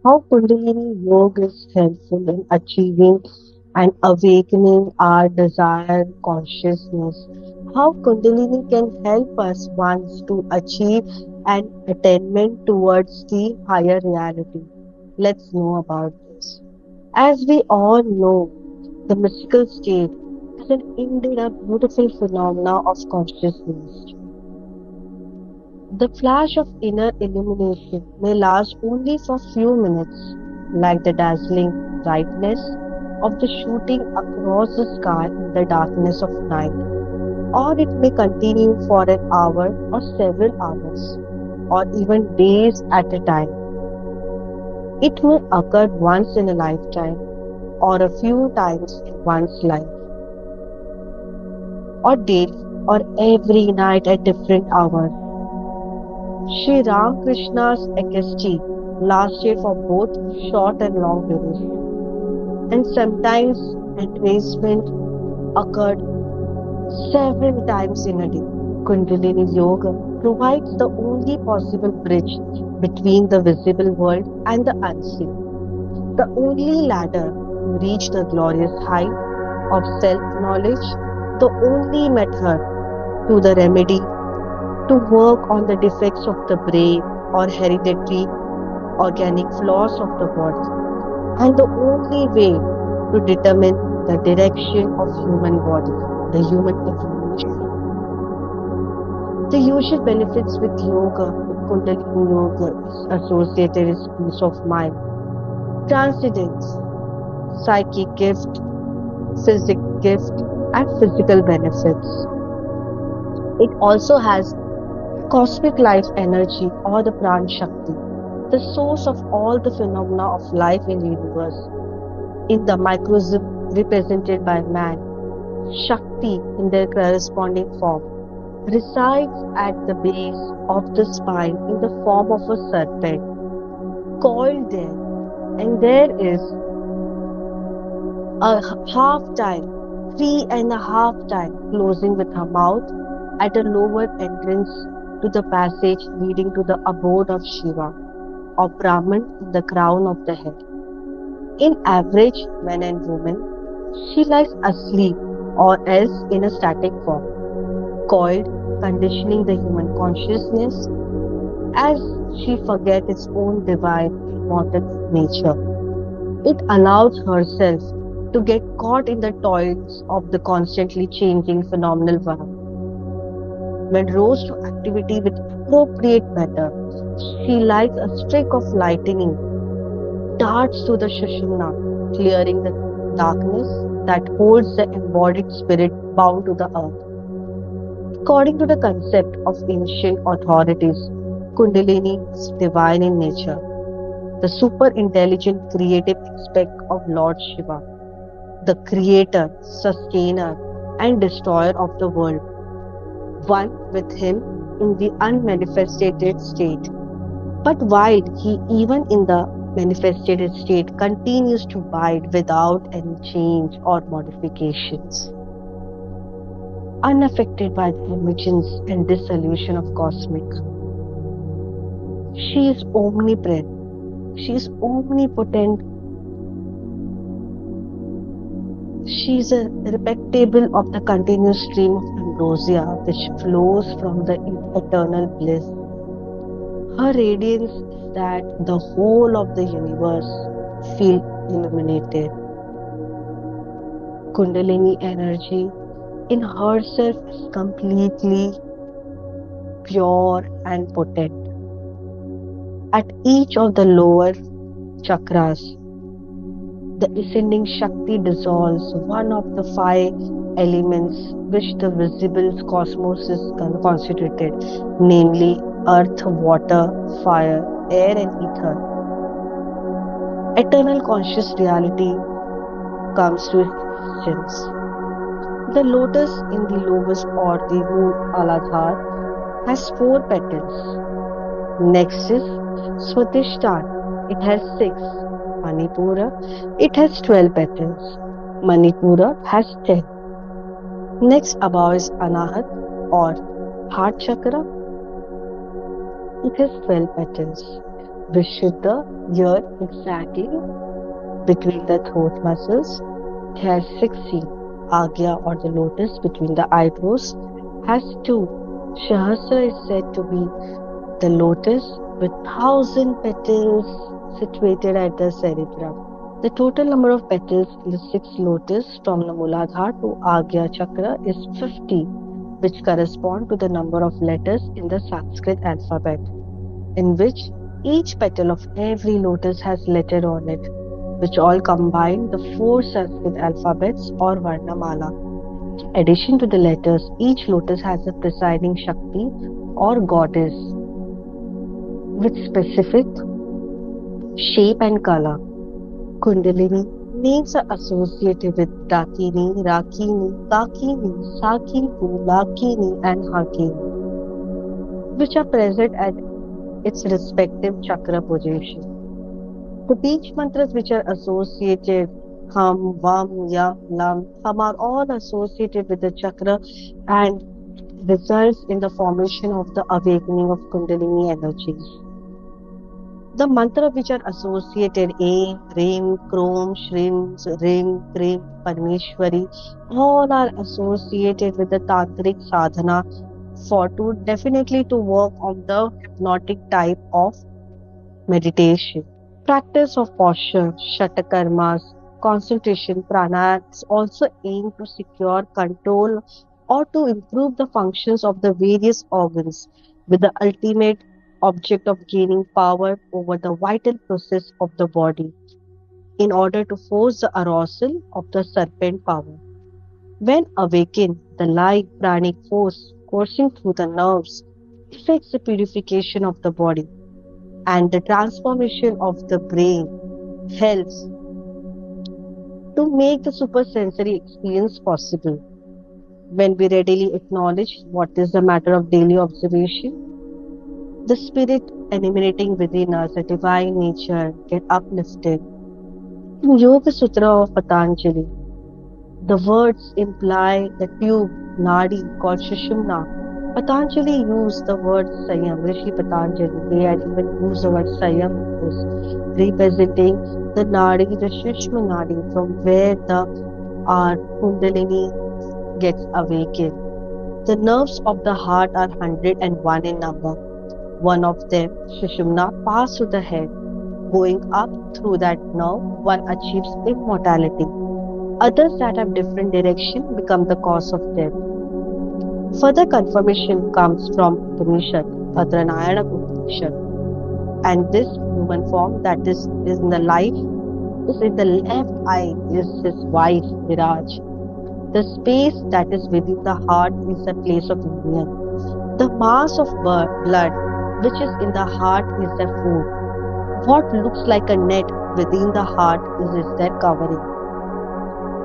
how Kundalini Yoga is helpful in achieving and awakening our desire consciousness. How Kundalini can help us once to achieve an attainment towards the higher reality. Let's know about this. As we all know, the mystical state is an indeed a beautiful phenomena of consciousness. The flash of inner illumination may last only for few minutes, like the dazzling brightness of the shooting across the sky in the darkness of night, or it may continue for an hour or several hours, or even days at a time. It may occur once in a lifetime, or a few times in one's life, or daily, or every night at different hours. Sri Ramakrishna's ecstasy lasted for both short and long duration, and sometimes entrancement occurred several times in a day. Kundalini Yoga provides the only possible bridge between the visible world and the unseen, the only ladder to reach the glorious height of self knowledge, the only method to the remedy to work on the defects of the brain or hereditary organic flaws of the body, and the only way to determine the direction of human body, the human evolution. The usual benefits with yoga, with Kundalini yoga, is associated with peace of mind, transcendence, psychic gift, physic gift, and physical benefits. It also has cosmic life energy or the Pran Shakti, the source of all the phenomena of life in the universe, in the microcosm represented by man. Shakti, in their corresponding form, resides at the base of the spine in the form of a serpent, coiled there, and there is a half time, 3.5 times closing with her mouth at a lower entrance to the passage leading to the abode of Shiva or Brahman in the crown of the head. In average men and women, she lies asleep or else in a static form, coiled, conditioning the human consciousness as she forgets its own divine immortal nature. It allows herself to get caught in the toils of the constantly changing phenomenal world. When rose to activity with appropriate matter, she like a streak of lightning darts through the Shushumna, clearing the darkness that holds the embodied spirit bound to the earth. According to the concept of ancient authorities, Kundalini is divine in nature, the super intelligent creative aspect of Lord Shiva, the creator, sustainer, and destroyer of the world, one with him in the unmanifested state. But while he, even in the manifested state, continues to abide without any change or modifications, unaffected by the emergence and dissolution of cosmic. She is omnipresent. She is omnipotent. She is a receptacle of the continuous stream of ambrosia which flows from the eternal bliss. Her radiance is that the whole of the universe feel illuminated. Kundalini energy in herself is completely pure and potent. At each of the lower chakras, the ascending Shakti dissolves one of the 5 elements which the visible cosmos is constituted, namely earth, water, fire, air, and ether. Eternal conscious reality comes to existence. The lotus in the lobus or the Mooladhara has 4 petals. Next is Swadhisthana. It has 6. Manipura, it has 12 petals. Manipura has 10. Next above is Anahat or heart chakra. It has 12 petals. Vishuddha Here, exactly between the throat muscles, it has 6 seeds. Agya or the lotus between the eyebrows has two. Sahasra is said to be the lotus with 1,000 petals situated at the cerebrum. The total number of petals in the six lotus from the Muladhara to Agya Chakra is 50, which correspond to the number of letters in the Sanskrit alphabet, in which each petal of every lotus has letter on it, which all combine the four Sanskrit alphabets or Varnamala. In addition to the letters, each lotus has a presiding Shakti or goddess with specific shape and color. Kundalini names are associated with Dakini, Rakini, Kakini, Sakini, Lakini, and Hakini, which are present at its respective chakra position. The beach mantras which are associated Hum, Vam, Yam, Lam, Hum are all associated with the chakra and results in the formation of the awakening of Kundalini energies. The mantra which are associated Aim, Rim, Krom, Shrim, Rim, Krim, Parmeshwari, all are associated with the tantric sadhana for to definitely to work on the hypnotic type of meditation. Practice of posture, shatakarmas, concentration, pranayams also aim to secure control or to improve the functions of the various organs with the ultimate object of gaining power over the vital process of the body in order to force the arousal of the serpent power. When awakened, the life pranic force coursing through the nerves effects the purification of the body and the transformation of the brain helps to make the supersensory experience possible. When we readily acknowledge what is the matter of daily observation, the spirit emanating within us, the divine nature, get uplifted. In Yoga Sutra of Patanjali, the words imply the tube, nadi, called Sushumna. Patanjali used the word Sayam, Rishi Patanjali. They had even used the word Sayam in this, representing the nadi, the Sushma nadi, from where the our Kundalini gets awakened. The nerves of the heart are 101 in number. One of them, Sushumna, pass through the head. Going up through that nerve, one achieves immortality. Others that have different direction become the cause of death. Further confirmation comes from Upanishad, Adranayana Upanishad, and this human form that is in the life is in the left eye is his wife Viraj. The space that is within the heart is the place of union. The mass of blood which is in the heart is their food. What looks like a net within the heart is their covering.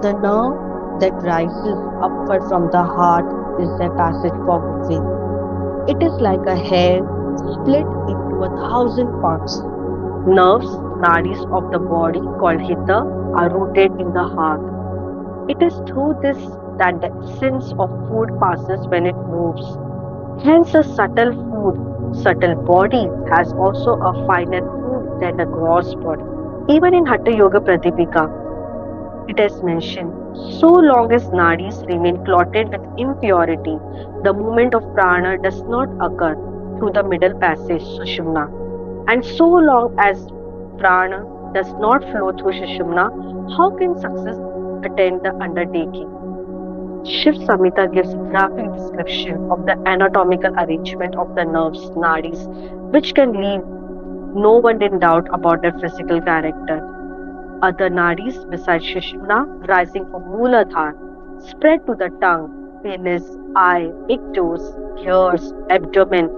The nerve that rises upward from the heart is their passage for moving. It is like a hair split into 1,000 parts. Nerves, nadis of the body called hita are rooted in the heart. It is through this that the essence of food passes when it moves. Hence, a subtle body has also a finer food than the gross body. Even in Hatha Yoga Pradipika, it is mentioned, so long as nadis remain clotted with impurity, the movement of prana does not occur through the middle passage, Sushumna. And so long as prana does not flow through Sushumna, how can success attend the undertaking? Shiv Samhita gives graphic description of the anatomical arrangement of the nerves, nadis, which can leave no one in doubt about their physical character. Other nadis besides Sushumna rising from Mooladhara spread to the tongue, penis, eye, big toes, ears, abdomen,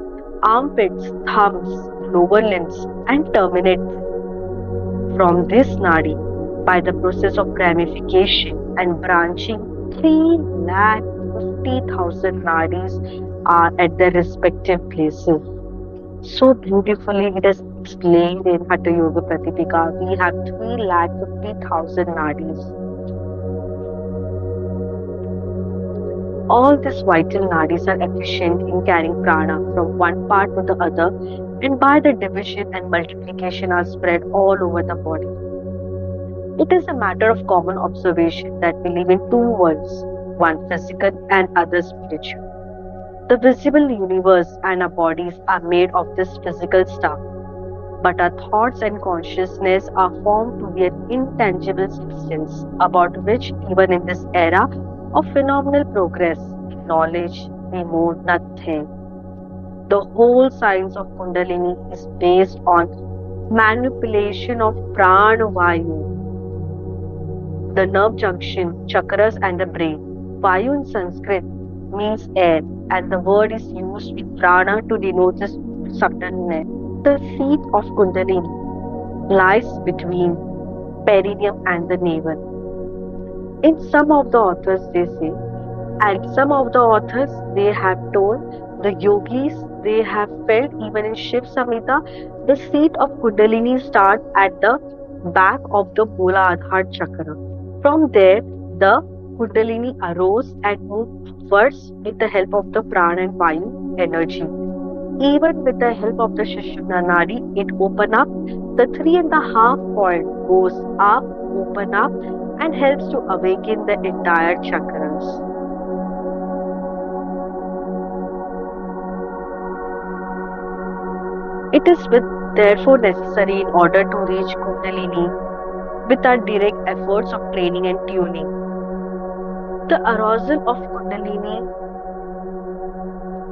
armpits, thumbs, lower limbs, and terminate from this nadi by the process of ramification and branching. 3,50,000 nadis are at their respective places. So beautifully it is explained in Hatha Yoga Pratipika. We have 3,50,000 nadis. All these vital nadis are efficient in carrying prana from one part to the other and by the division and multiplication are spread all over the body. It is a matter of common observation that we live in two worlds, one physical and other spiritual. The visible universe and our bodies are made of this physical stuff, but our thoughts and consciousness are formed to be an intangible substance about which, even in this era of phenomenal progress in knowledge, we know nothing. The whole science of Kundalini is based on manipulation of prana vayu, the nerve junction, chakras, and the brain. Vayu in Sanskrit means air, and the word is used with prana to denote this subtleness. The seat of Kundalini lies between perineum and the navel. In some of the authors, they say, and some of the authors, they have told the yogis, they have felt even in Shiv Samhita, the seat of Kundalini starts at the back of the Mooladhara chakra. From there, the Kundalini arose and moved upwards with the help of the prana and vayu energy. Even with the help of the Sushumna Nadi, it open up. The 3.5 point goes up, open up, and helps to awaken the entire chakras. It is therefore necessary in order to reach Kundalini with our direct efforts of training and tuning. The arousal of Kundalini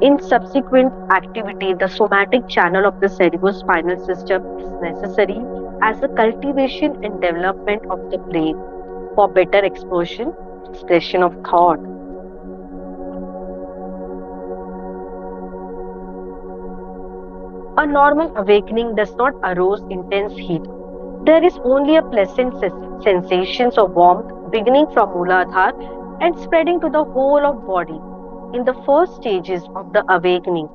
in subsequent activity, the somatic channel of the cerebrospinal system is necessary as a cultivation and development of the brain for better expression of thought. A normal awakening does not arouse intense heat. There is only a pleasant sensations of warmth beginning from Mooladhara and spreading to the whole of body. In the first stages of the awakening,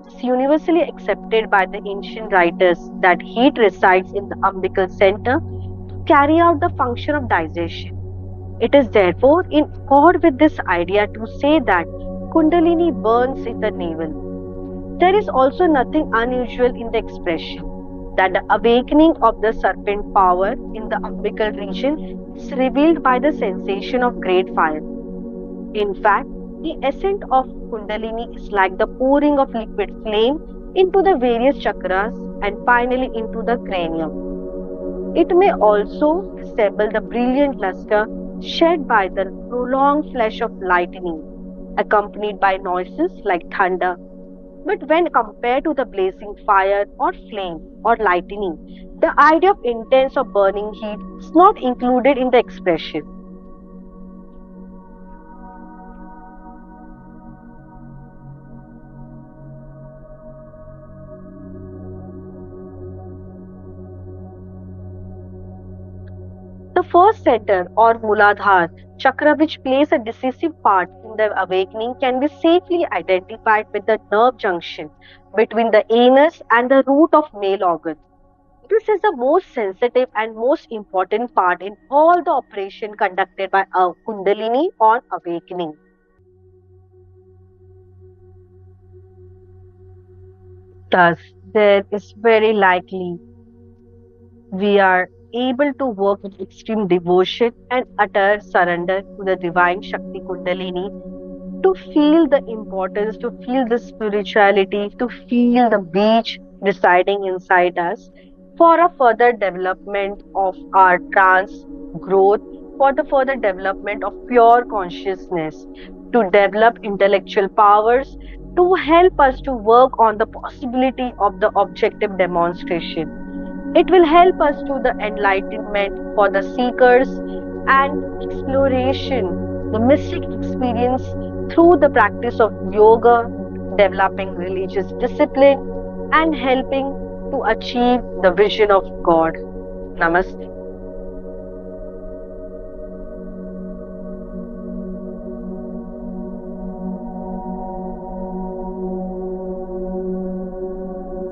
it is universally accepted by the ancient writers that heat resides in the umbilical center to carry out the function of digestion. It is therefore in accord with this idea to say that Kundalini burns in the navel. There is also nothing unusual in the expression that the awakening of the serpent power in the umbilical region is revealed by the sensation of great fire. In fact, the ascent of Kundalini is like the pouring of liquid flame into the various chakras and finally into the cranium. It may also resemble the brilliant luster shed by the prolonged flash of lightning, accompanied by noises like thunder. But when compared to the blazing fire or flame or lightning, the idea of intense or burning heat is not included in the expression. The first center or Mooladhara chakra, which plays a decisive part in the awakening, can be safely identified with the nerve junction between the anus and the root of male organ. This is the most sensitive and most important part in all the operation conducted by a Kundalini on awakening. Thus, there is very likely we are able to work with extreme devotion and utter surrender to the divine Shakti Kundalini, to feel the importance, to feel the spirituality, to feel the beach residing inside us, for a further development of our trance growth, for the further development of pure consciousness, to develop intellectual powers, to help us to work on the possibility of the objective demonstration. It will help us to the enlightenment for the seekers and exploration, the mystic experience through the practice of yoga, developing religious discipline, and helping to achieve the vision of God. Namaste.